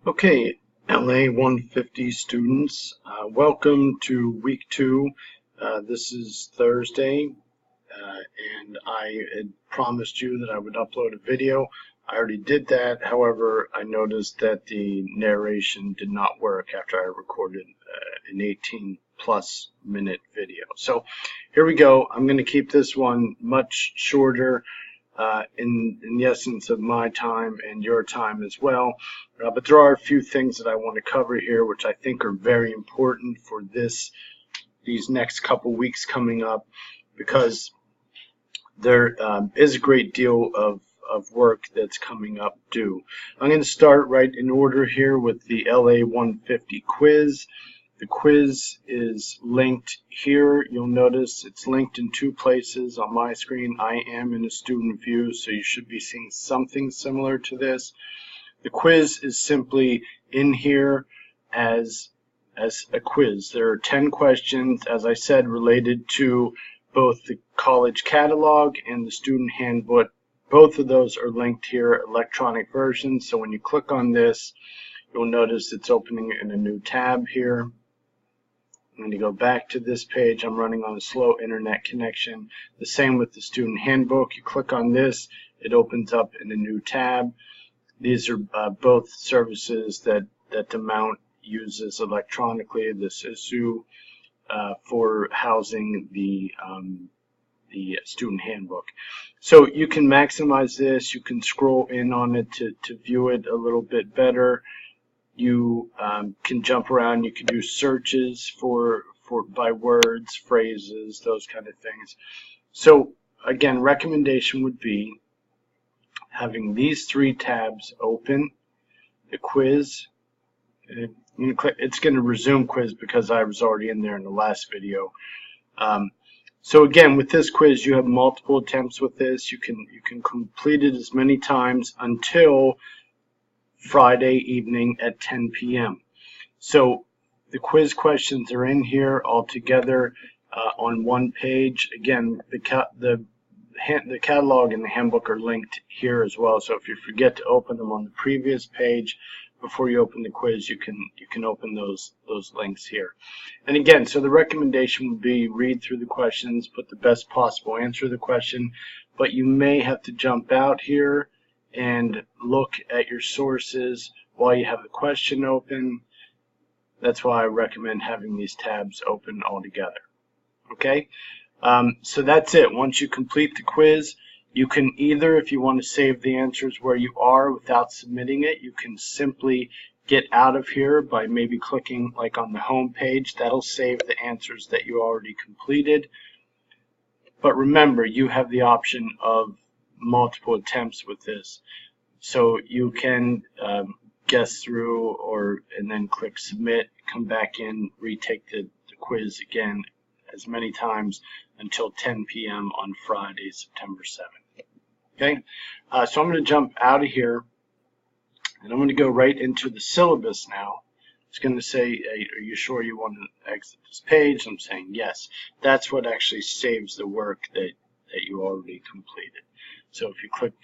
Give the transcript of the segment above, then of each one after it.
Okay, LA150 students, welcome to week 2. This is Thursday, and I had promised you that I would upload a video. I already did that. However, I noticed that the narration did not work after I recorded an 18+ minute video. So here we go. I'm going to keep this one much shorter. In the essence of my time and your time as well. But there are a few things that I want to cover here which I think are very important for these next couple weeks coming up, because there is a great deal of work that's coming up due. I'm going to start right in order here with the LA150 quiz. The quiz is linked here. You'll notice it's linked in 2 places on my screen. I am in a student view, so you should be seeing something similar to this. The quiz is simply in here as a quiz. There are 10 questions, as I said, related to both the college catalog and the student handbook. Both of those are linked here, electronic versions. So when you click on this, you'll notice it's opening in a new tab here. I'm going to go back to this page. I'm running on a slow internet connection. The same with the student handbook. You click on this, it opens up in a new tab. These are both services that the Mount uses electronically. This issue for housing the student handbook. So you can maximize this. You can scroll in on it to view it a little bit better. You can jump around. You can do searches by words, phrases, those kind of things. So again, recommendation would be having these 3 tabs open. The quiz. It's going to resume quiz because I was already in there in the last video. So again, with this quiz, you have multiple attempts with this. You can complete it as many times until Friday evening at 10 p.m. So the quiz questions are in here all together on one page. Again, the catalog and the handbook are linked here as well. So if you forget to open them on the previous page before you open the quiz, you can open those links here. And again, so the recommendation would be read through the questions, put the best possible answer to the question, but you may have to jump out here and look at your sources while you have the question open. That's why I recommend having these tabs open all together. Okay, so that's it. Once you complete the quiz, you can either, if you want to save the answers where you are without submitting it, you can simply get out of here by maybe clicking like on the home page. That'll save the answers that you already completed. But remember, you have the option of multiple attempts with this, so you can guess through and then click submit, come back in, retake the quiz again as many times until 10 p.m. on Friday, September 7th. Okay, so I'm going to jump out of here and I'm going to go right into the syllabus now. It's going to say, are you sure you want to exit this page? I'm saying yes. That's what actually saves the work that you already completed. So if you click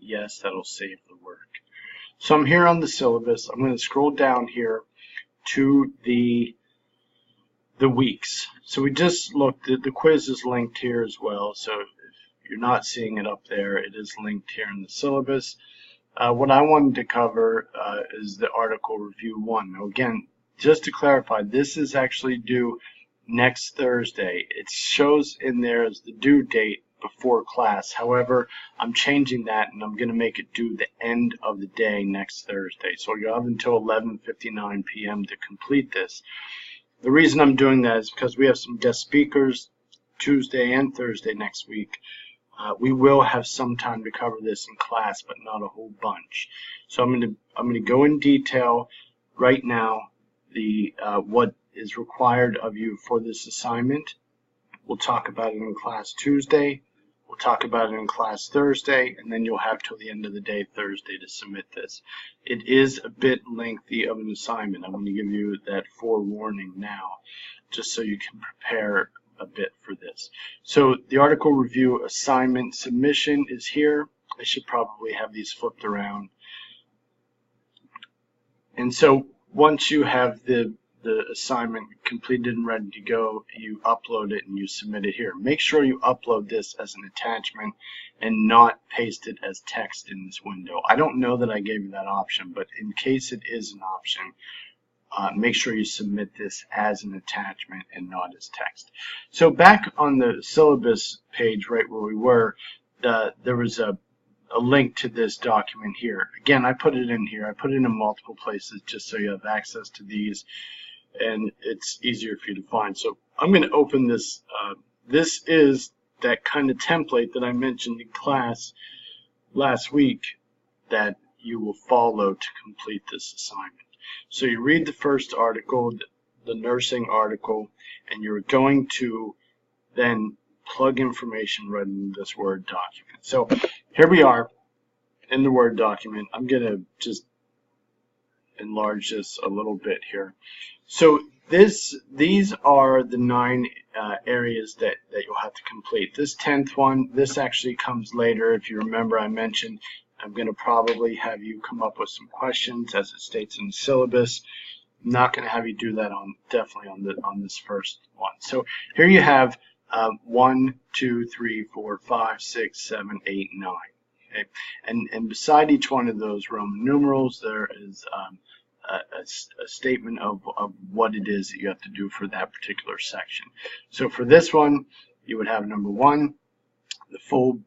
yes, that'll save the work. So I'm here on the syllabus. I'm going to scroll down here to the weeks. So we just looked at the quiz is linked here as well. So if you're not seeing it up there, it is linked here in the syllabus. What I wanted to cover is the article review 1. Now again, just to clarify, this is actually due next Thursday. It shows in there as the due date before class. However, I'm changing that and I'm going to make it due the end of the day next Thursday. So you'll have until 11:59 p.m. to complete this. The reason I'm doing that is because we have some guest speakers Tuesday and Thursday next week. We will have some time to cover this in class, but not a whole bunch. So I'm going to go in detail right now what is required of you for this assignment. We'll talk about it in class Tuesday. We'll talk about it in class Thursday, and then you'll have till the end of the day Thursday to submit this. It is a bit lengthy of an assignment. I'm going to give you that forewarning now, just so you can prepare a bit for this. So the article review assignment submission is here. I should probably have these flipped around. And so once you have the assignment completed and ready to go, you upload it and you submit it here. Make sure you upload this as an attachment and not paste it as text in this window. I don't know that I gave you that option, but in case it is an option, make sure you submit this as an attachment and not as text. So back on the syllabus page, right where we were, there was a link to this document here. Again, I put it in here. I put it in multiple places just so you have access to these and it's easier for you to find. So I'm going to open this. This is that kind of template that I mentioned in class last week that you will follow to complete this assignment. So you read the first article, the nursing article, and you're going to then plug information right into this Word document. So here we are in the Word document. I'm going to just enlarge this a little bit here. So these are the 9 areas that you'll have to complete. This 10th one, this actually comes later. If you remember, I mentioned I'm going to probably have you come up with some questions as it states in the syllabus. I'm not going to have you do that definitely on this first one. So here you have 1, 2, 3, 4, 5, 6, 7, 8, 9. Okay? And beside each one of those Roman numerals, there is a statement of what it is that you have to do for that particular section. So for this one, you would have number 1, the full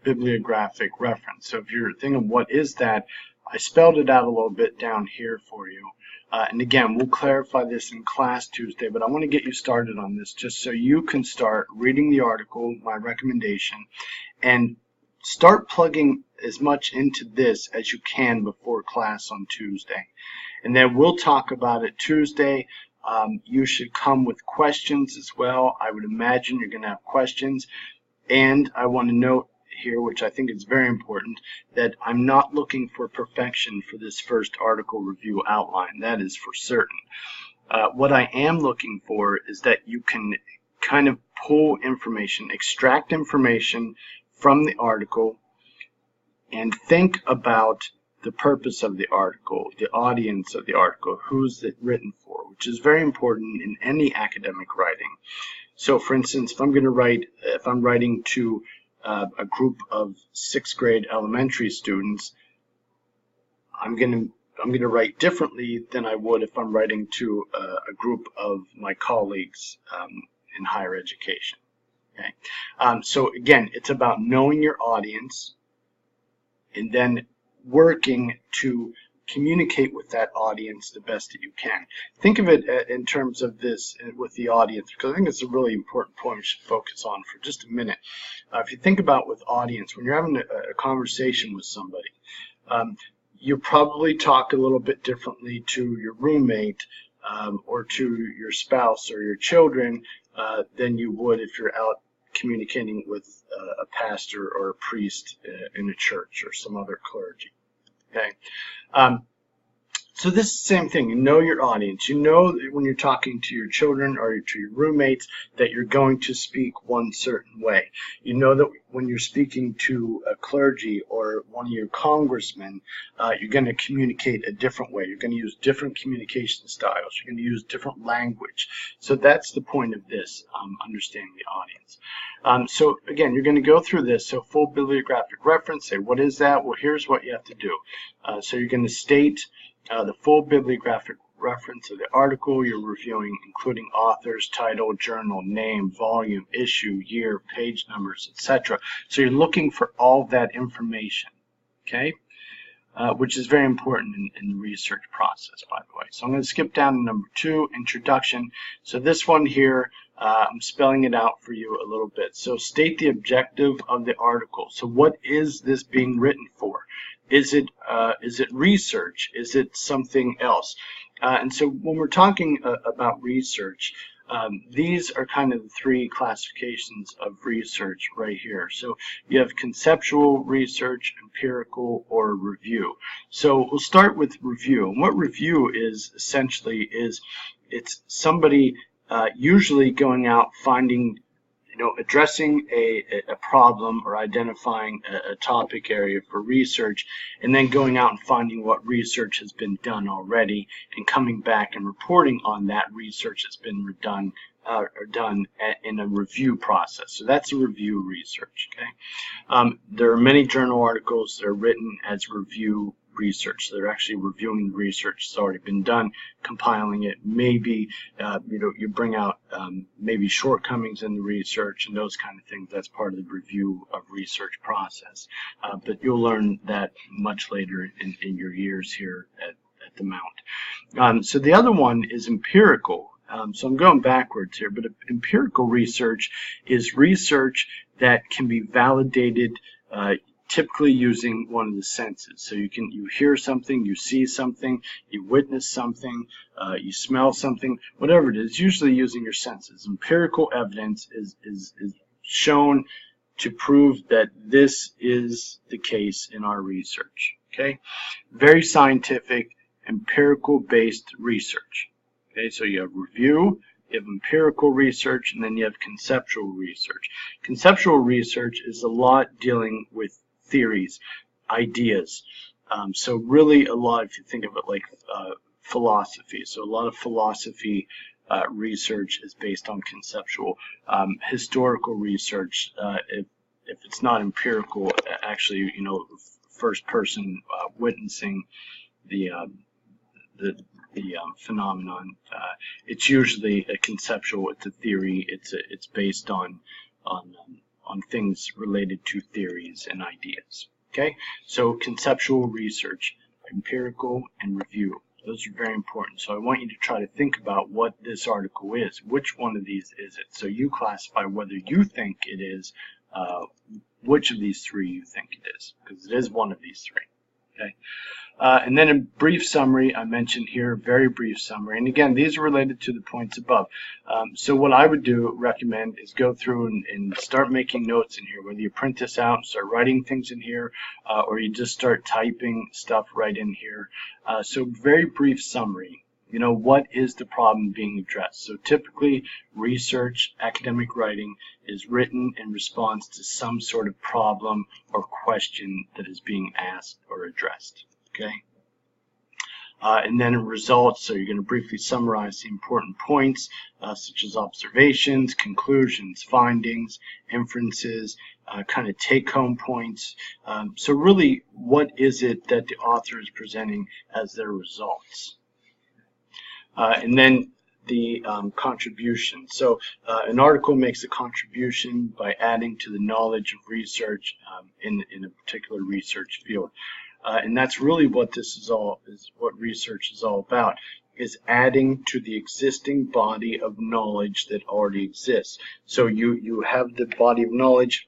bibliographic reference. So if you're thinking, what is that? I spelled it out a little bit down here for you. And again, we'll clarify this in class Tuesday, but I want to get you started on this just so you can start reading the article, my recommendation, and start plugging as much into this as you can before class on Tuesday. And then we'll talk about it Tuesday. You should come with questions as well. I would imagine you're going to have questions. And I want to note here, which I think is very important, that I'm not looking for perfection for this first article review outline. That is for certain. What I am looking for is that you can kind of pull information, extract information from the article, and think about the purpose of the article, the audience of the article, who's it written for, which is very important in any academic writing. So for instance, if I'm writing to a group of 6th grade elementary students, I'm going to write differently than I would if I'm writing to a group of my colleagues in higher education. Okay? So again, it's about knowing your audience and then working to communicate with that audience the best that you can. Think of it in terms of this with the audience, because I think it's a really important point we should focus on for just a minute. If you think about with audience, when you're having a conversation with somebody, you probably talk a little bit differently to your roommate or to your spouse or your children than you would if you're out communicating with a pastor or a priest in a church or some other clergy. Okay, so this is the same thing. You know your audience. You know when you're talking to your children or to your roommates that you're going to speak one certain way. You know that when you're speaking to a clergy or one of your congressmen, you're going to communicate a different way. You're going to use different communication styles. You're going to use different language. So that's the point of this, understanding the audience. So again, you're going to go through this. So full bibliographic reference, say what is that? Well, here's what you have to do. So you're going to state the full bibliographic reference of the article you're reviewing, including authors, title, journal, name, volume, issue, year, page numbers, etc. So you're looking for all that information, okay? Which is very important in the research process, by the way. So I'm going to skip down to number 2, introduction. So this one here, I'm spelling it out for you a little bit. So state the objective of the article. So what is this being written for? Is it research? Is it something else? And so when we're talking about research, these are kind of the 3 classifications of research right here. So you have conceptual research, empirical, or review. So we'll start with review. And what review is essentially is it's somebody usually going out finding addressing a problem or identifying a topic area for research, and then going out and finding what research has been done already and coming back and reporting on that research that's been done in a review process. So that's a review research. Okay, there are many journal articles that are written as review research. So they're actually reviewing the research that's already been done, compiling it. Maybe you bring out maybe shortcomings in the research and those kind of things. That's part of the review of research process. But you'll learn that much later in your years here at the Mount. So the other one is empirical. So I'm going backwards here, but empirical research is research that can be validated typically using one of the senses. So you hear something, you see something, you witness something, you smell something, whatever it is, usually using your senses. Empirical evidence is shown to prove that this is the case in our research. Okay, very scientific, empirical based research. Okay, so you have review, you have empirical research, and then you have conceptual research. Conceptual research is a lot dealing with theories, ideas. So really a lot, if you think of it like philosophy. So a lot of philosophy research is based on conceptual. Historical research, if it's not empirical, actually, first person witnessing the phenomenon, it's usually a conceptual. It's a theory. It's based on things related to theories and ideas. Okay, so conceptual research, empirical, and review. Those are very important. So I want you to try to think about what this article is. Which one of these is it? So you classify whether you think it is, which of these three you think it is, because it is one of these three. Okay. And then a brief summary, I mentioned here, very brief summary. And again, these are related to the points above. So what I would recommend is go through and start making notes in here, whether you print this out and start writing things in here, or you just start typing stuff right in here. So very brief summary. What is the problem being addressed? So typically, research, academic writing is written in response to some sort of problem or question that is being asked or addressed. Okay, and then results, so you're going to briefly summarize the important points, such as observations, conclusions, findings, inferences, kind of take-home points. So really, what is it that the author is presenting as their results? And then the contribution. So an article makes a contribution by adding to the knowledge of research in a particular research field. And that's really what what research is all about, is adding to the existing body of knowledge that already exists. So you have the body of knowledge.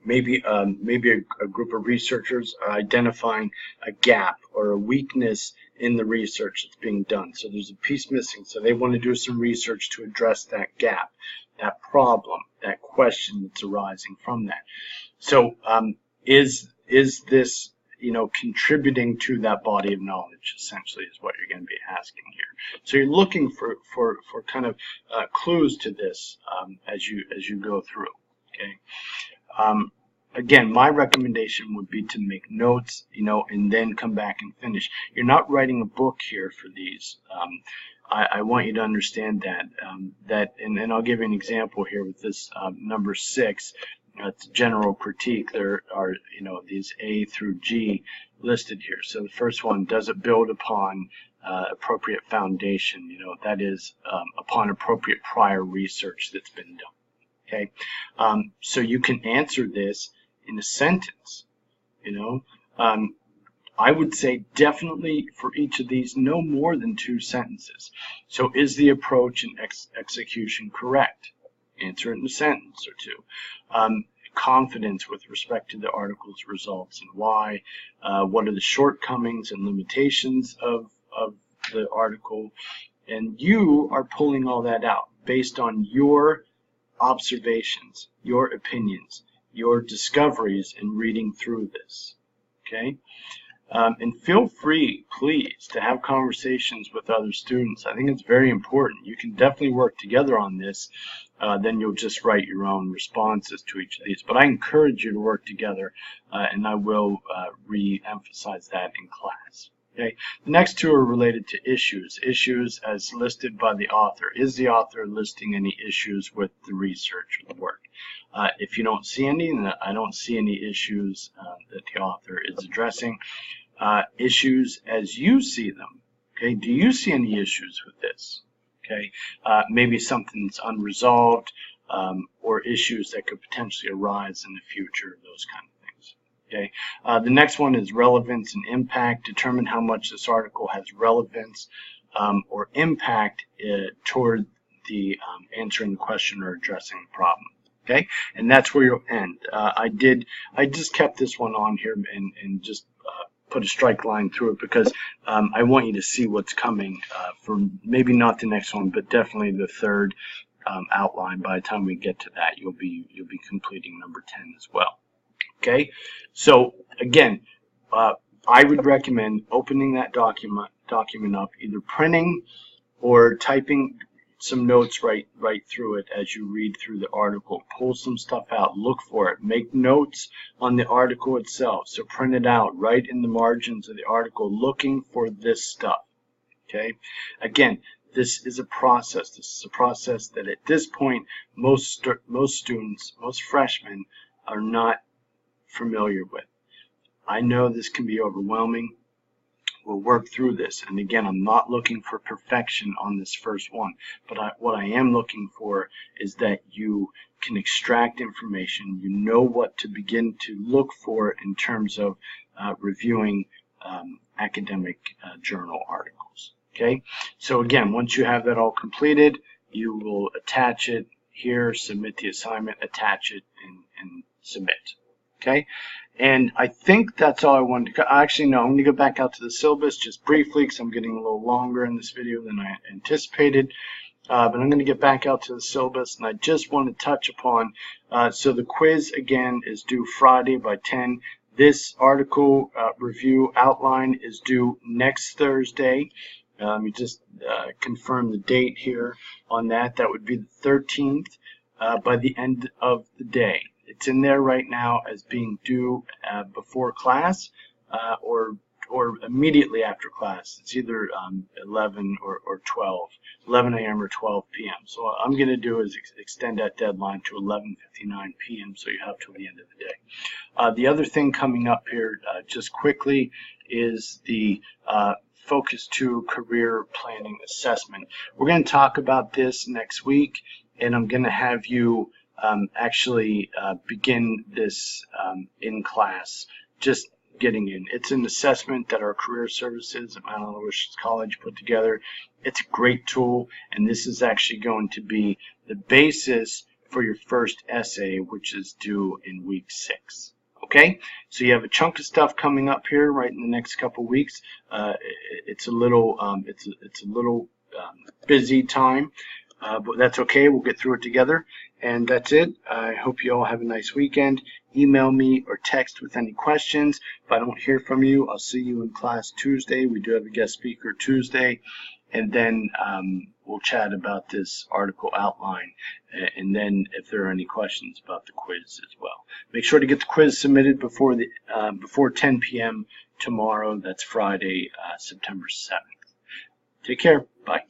Maybe a group of researchers are identifying a gap or a weakness in the research that's being done. So there's a piece missing. So they want to do some research to address that gap, that problem, that question that's arising from that. So is this contributing to that body of knowledge, essentially, is what you're going to be asking here. So you're looking for kind of clues to this as you go through. Okay. Again, my recommendation would be to make notes, and then come back and finish. You're not writing a book here for these. I want you to understand that, and I'll give you an example here with this number 6. It's general critique. There are, these A through G listed here. So the first one, does it build upon appropriate foundation? That is upon appropriate prior research that's been done. Okay, so you can answer this in a sentence. I would say definitely for each of these, no more than 2 sentences. So is the approach and execution correct? Answer it in a sentence or 2. Confidence with respect to the article's results and why. What are the shortcomings and limitations of the article? And you are pulling all that out based on your observations, your opinions, your discoveries in reading through this. Okay? And feel free, please, to have conversations with other students. I think it's very important. You can definitely work together on this, then you'll just write your own responses to each of these. But I encourage you to work together, and I will re-emphasize that in class. Okay. The next two are related to issues. Issues as listed by the author. Is the author listing any issues with the research or the work? If you don't see any, then I don't see any issues that the author is addressing. Issues as you see them. Okay. Do you see any issues with this? Okay. Maybe something's unresolved, or issues that could potentially arise in the future, those kind of things. Okay. The next one is relevance and impact. Determine how much this article has relevance or impact toward the answering the question or addressing the problem. Okay, and that's where you'll end. I just kept this one on here and just put a strike line through it because I want you to see what's coming for maybe not the next one, but definitely the third outline. By the time we get to that, you'll be completing number 10 as well. Okay, so again, I would recommend opening that document up, either printing or typing some notes right through it as you read through the article. Pull some stuff out, look for it, make notes on the article itself. So print it out, write in the margins of the article looking for this stuff. Okay, again, this is a process. This is a process that at this point most students, most freshmen are not familiar with. I know this can be overwhelming. We'll work through this, and again, I'm not looking for perfection on this first one, but what I am looking for is that you can extract information, you know what to begin to look for in terms of reviewing academic journal articles. Okay, so again, once you have that all completed, you will attach it here, submit the assignment, attach it, and submit. Okay, and I think that's all I wanted to. Actually, no, I'm going to go back out to the syllabus just briefly because I'm getting a little longer in this video than I anticipated. But I'm going to get back out to the syllabus, and I just want to touch upon. So the quiz again is due Friday by 10. This article review outline is due next Thursday. Let me just confirm the date here on that. That would be the 13th by the end of the day. It's in there right now as being due before class or immediately after class. It's either 11 or 12, 11 a.m. or 12 p.m. So what I'm going to do is extend that deadline to 11:59 p.m. so you have till the end of the day. The other thing coming up here just quickly is the Focus 2 Career Planning Assessment. We're going to talk about this next week, and I'm going to have you actually begin this in class, just getting in. It's an assessment that our career services at Mount Aloysius College put together. It's a great tool, and this is actually going to be the basis for your first essay, which is due in week 6. Okay, so you have a chunk of stuff coming up here right in the next couple weeks. It's a little busy time, but that's okay. We'll get through it together. And that's it. I hope you all have a nice weekend. Email me or text with any questions. If I don't hear from you, I'll see you in class Tuesday. We do have a guest speaker Tuesday. And then we'll chat about this article outline. And then if there are any questions about the quiz as well. Make sure to get the quiz submitted before 10 p.m. tomorrow. That's Friday, September 7th. Take care. Bye.